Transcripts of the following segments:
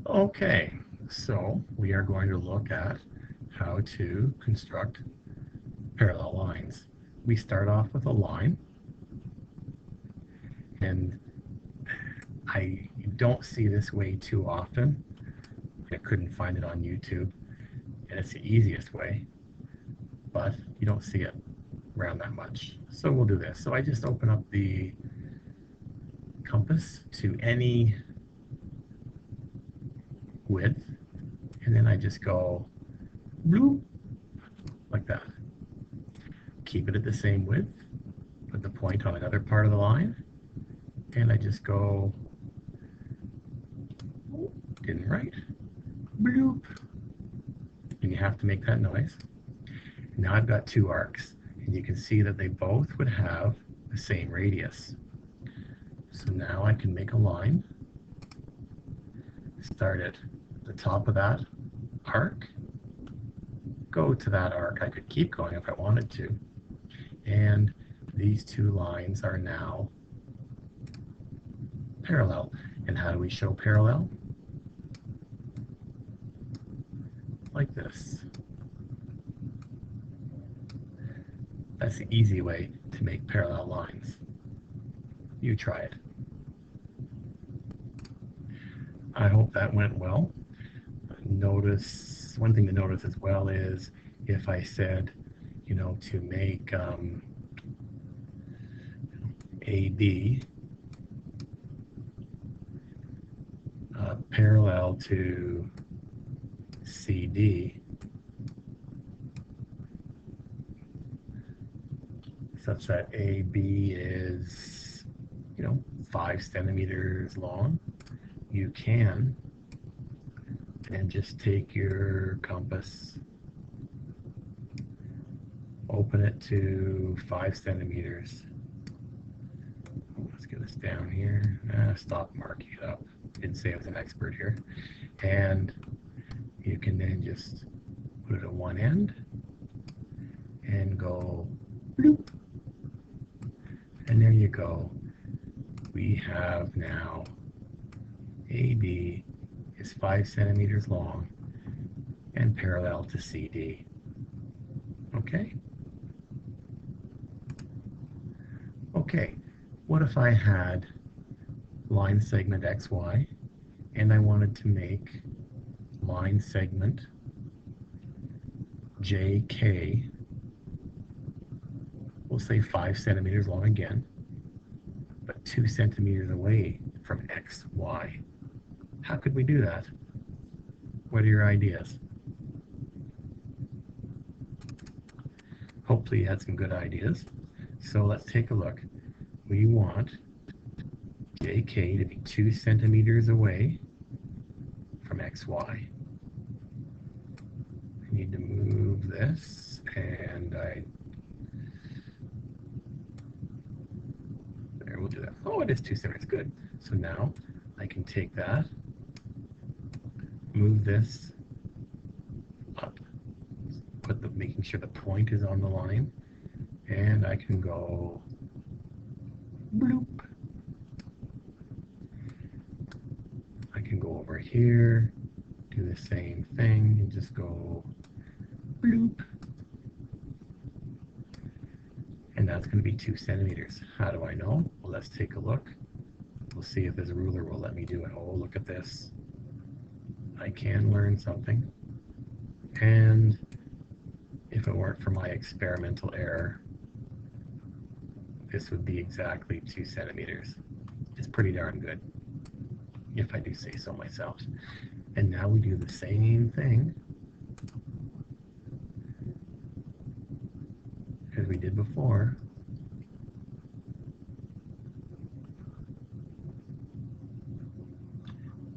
Okay, so we are going to look at how to construct parallel lines. We start off with a line, and I don't see this way too often. I couldn't find it on YouTube, and it's the easiest way, but you don't see it around that much. So we'll do this. So I just open up the compass to any width, and then I just go bloop, like that. Keep it at the same width, put the point on another part of the line, and I just go, didn't write, bloop, and you have to make that noise. Now I've got two arcs, and you can see that they both would have the same radius. So now I can make a line, start at the top of that arc, go to that arc. I could keep going if I wanted to. And these two lines are now parallel. And how do we show parallel? Like this. That's the easy way to make parallel lines. You try it. I hope that went well. Notice, one thing to notice as well is if I said, to make AB parallel to CD, such that AB is, 5 centimeters long, you can and just take your compass, open it to 5 centimeters. Let's get this down here. Stop marking it up. Didn't say I was an expert here. And you can then just put it at one end and go bloop. And there you go. We have now AB is 5 centimeters long and parallel to CD. Okay? Okay, what if I had line segment XY and I wanted to make line segment JK, we'll say 5 centimeters long again, but 2 centimeters away from XY. How could we do that? What are your ideas? Hopefully you had some good ideas. So let's take a look. We want JK to be 2 centimeters away from XY. I need to move this, and there, we'll do that. Oh, it is 2 centimeters, good. So now I can take that, move this up, making sure the point is on the line, and I can go bloop. I can go over here, do the same thing, and just go bloop. And that's going to be 2 centimeters. How do I know? Well, let's take a look. We'll see if this ruler will let me do it. Oh, look at this. I can learn something. And if it weren't for my experimental error, this would be exactly 2 centimeters. It's pretty darn good, if I do say so myself. And now we do the same thing as we did before.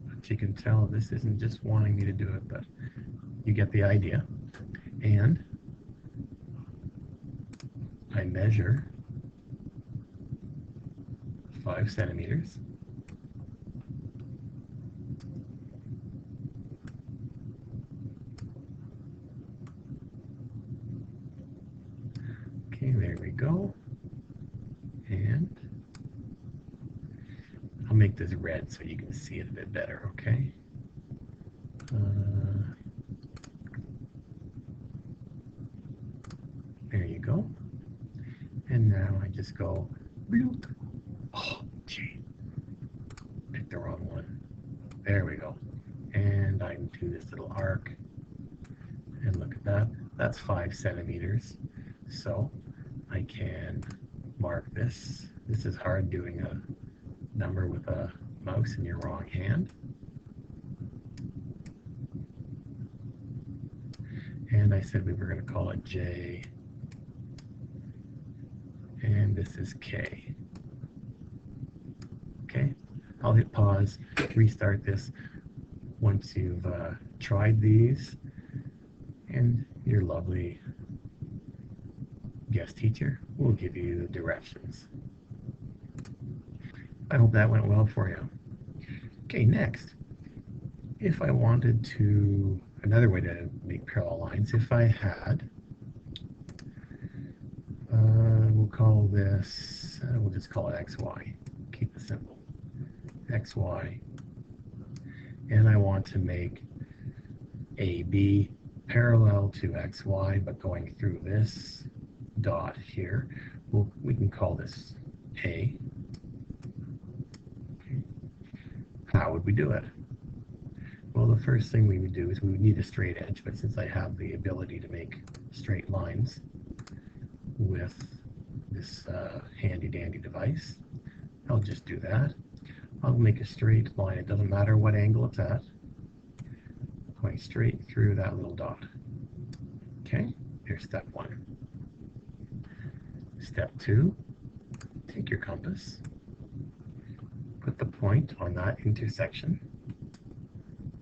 But you can tell this isn't just wanting me to do it, but you get the idea. And I measure 5 centimeters. Okay, there we go. And I'll make this red so you can see it a bit better, okay? There you go. And now I just go bloop. Oh, gee, picked the wrong one. There we go. And I do this little arc. And look at that. That's 5 centimeters. So I can mark this. This is hard doing a number with a mouse in your wrong hand. And I said we were going to call it J. And this is K. Okay, I'll hit pause, restart this once you've tried these, and your lovely guest teacher will give you the directions. I hope that went well for you. Okay, next, if I wanted to, another way to make parallel lines, if I had, we'll call this, we'll just call it XY, keep it simple, XY, and I want to make AB parallel to XY, but going through this dot here, we can call this A. Okay. How would we do it? Well, the first thing we would do is we would need a straight edge, but since I have the ability to make straight lines with this handy dandy device, I'll just do that. I'll make a straight line. It doesn't matter what angle it's at, going straight through that little dot. Okay, here's step one. Step two, take your compass, put the point on that intersection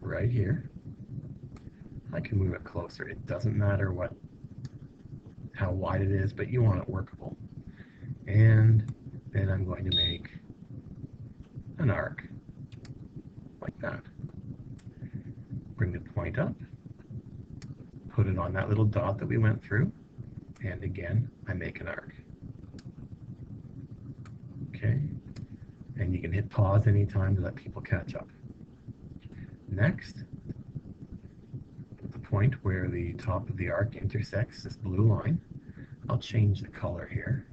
right here. I can move it closer. It doesn't matter how wide it is, but you want it workable. And then I'm going to make an arc like that. Bring the point up, put it on that little dot that we went through, and again, I make an arc. Okay, and you can hit pause anytime to let people catch up. Next, at the point where the top of the arc intersects this blue line, I'll change the color here.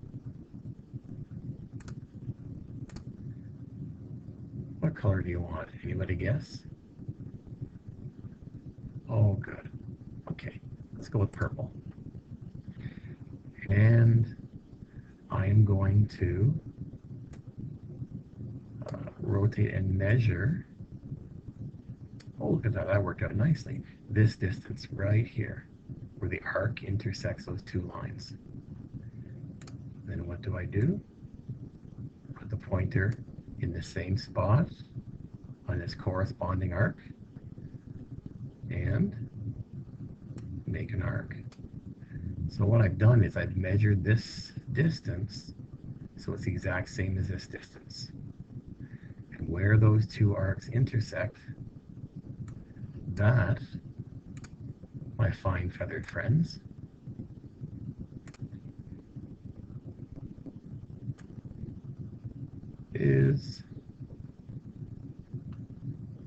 What color do you want? Anybody guess? Oh, good. Okay, let's go with purple. And I am going to rotate and measure. Oh, look at that, that worked out nicely. This distance right here, where the arc intersects those two lines. Then what do? Put the pointer in the same spot on this corresponding arc and make an arc. So what I've done is I've measured this distance so it's the exact same as this distance. And where those two arcs intersect, that, my fine feathered friends, is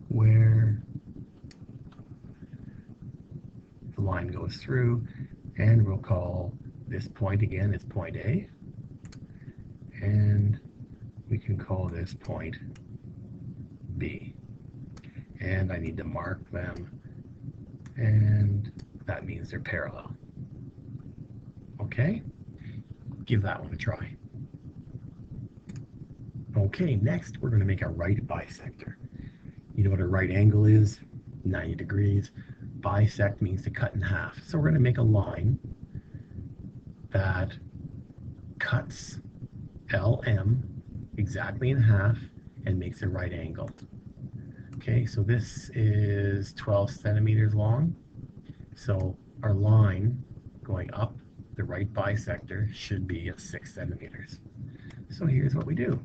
where the line goes through, and we'll call this point again, it's point A, and we can call this point B. And I need to mark them, and that means they're parallel. Okay, give that one a try. Okay, next we're going to make a right bisector. You know what a right angle is? 90 degrees. Bisect means to cut in half. So we're going to make a line that cuts LM exactly in half and makes a right angle. Okay, so this is 12 centimeters long. So our line going up the right bisector should be at 6 centimeters. So here's what we do.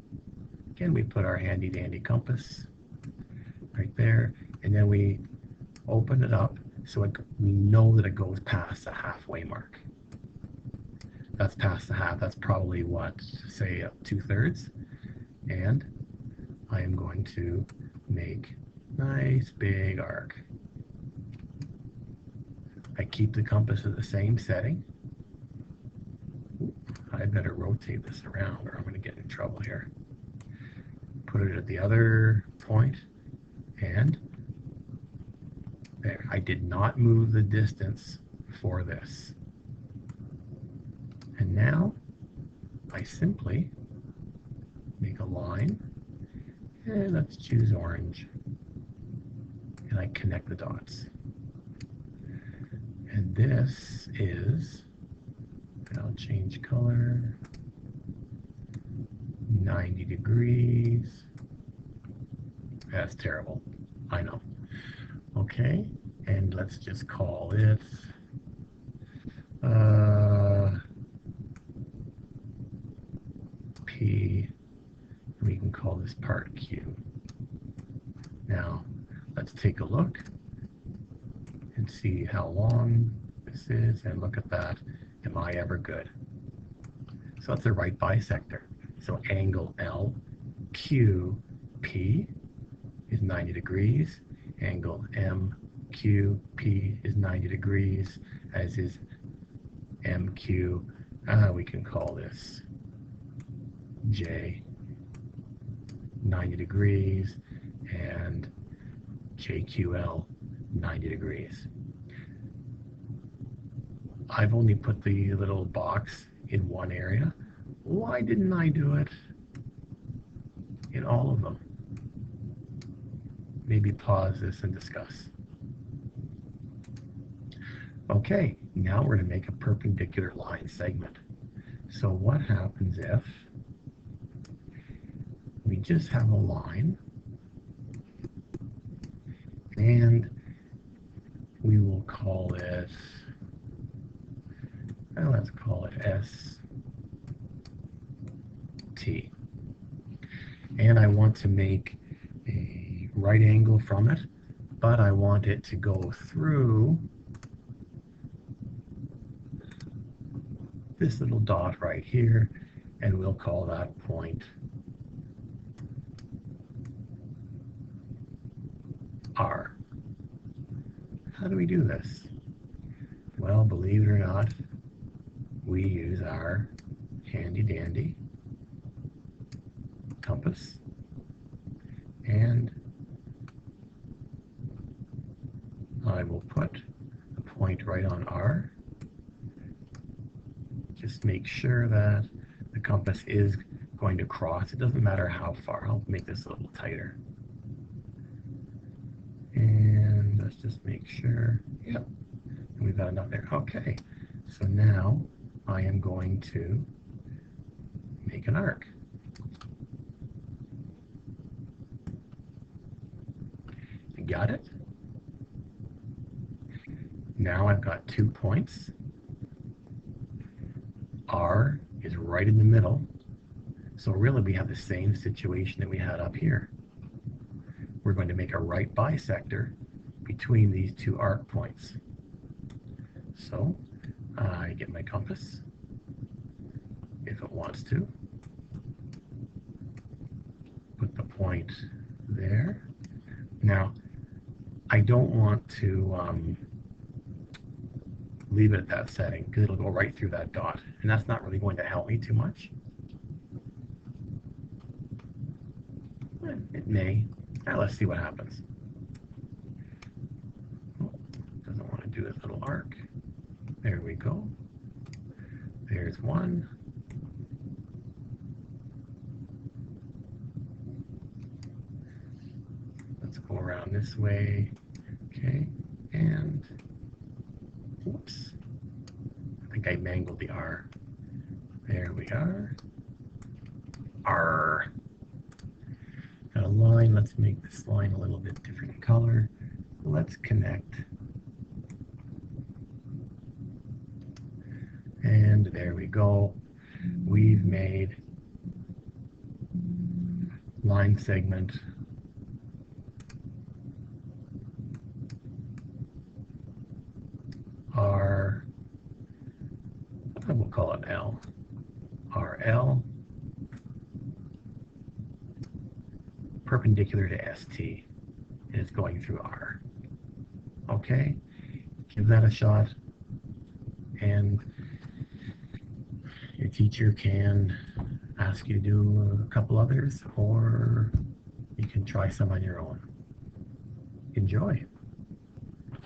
Again, we put our handy dandy compass right there, and then we open it up so we know that it goes past the halfway mark. That's past the half. That's probably what, say 2/3. And I am going to make nice big arc. I keep the compass at the same setting. I better rotate this around or I'm going to get in trouble here. Put it at the other point, and there. I did not move the distance for this. And now I simply make a line, and let's choose orange, and I connect the dots. And this is, I'll change color, 90 degrees. That's terrible, I know. Okay, and let's just call it P. We can call this part Q. Now, let's take a look and see how long this is, and look at that. Am I ever good? So that's a right bisector. So angle L, Q, P is 90 degrees. Angle M, Q, P is 90 degrees, as is MQ. We can call this J, 90 degrees, and JQL, 90 degrees. I've only put the little box in one area. Why didn't I do it in all of them? Maybe pause this and discuss. Okay, now we're going to make a perpendicular line segment. So what happens if we just have a line, and we will call it, let's call it ST. And I want to make a right angle from it, but I want it to go through this little dot right here, and we'll call that point R. How do we do this? Well, believe it or not, we use our handy dandy compass, and I will put a point right on R. Just make sure that the compass is going to cross. It doesn't matter how far. I'll make this a little tighter. And let's just make sure. Yep, we've got enough there. Okay, so now I am going to make an arc. Got it? Now I've got 2 points. R is right in the middle. So really we have the same situation that we had up here. We're going to make a right bisector between these 2 arc points. So I get my compass, if it wants to. Put the point there. Now, I don't want to leave it at that setting, because it'll go right through that dot, and that's not really going to help me too much. It may. Now let's see what happens. Oh, doesn't want to do this little arc. There we go. There's one. Let's go around this way. Okay, and whoops. I think I mangled the R. There we are. R. Got a line. Let's make this line a little bit different color. Let's connect. And there we go. We've made line segment R, we'll call it L, RL, perpendicular to ST, and it's going through R. Okay, give that a shot, and your teacher can ask you to do a couple others, or you can try some on your own. Enjoy.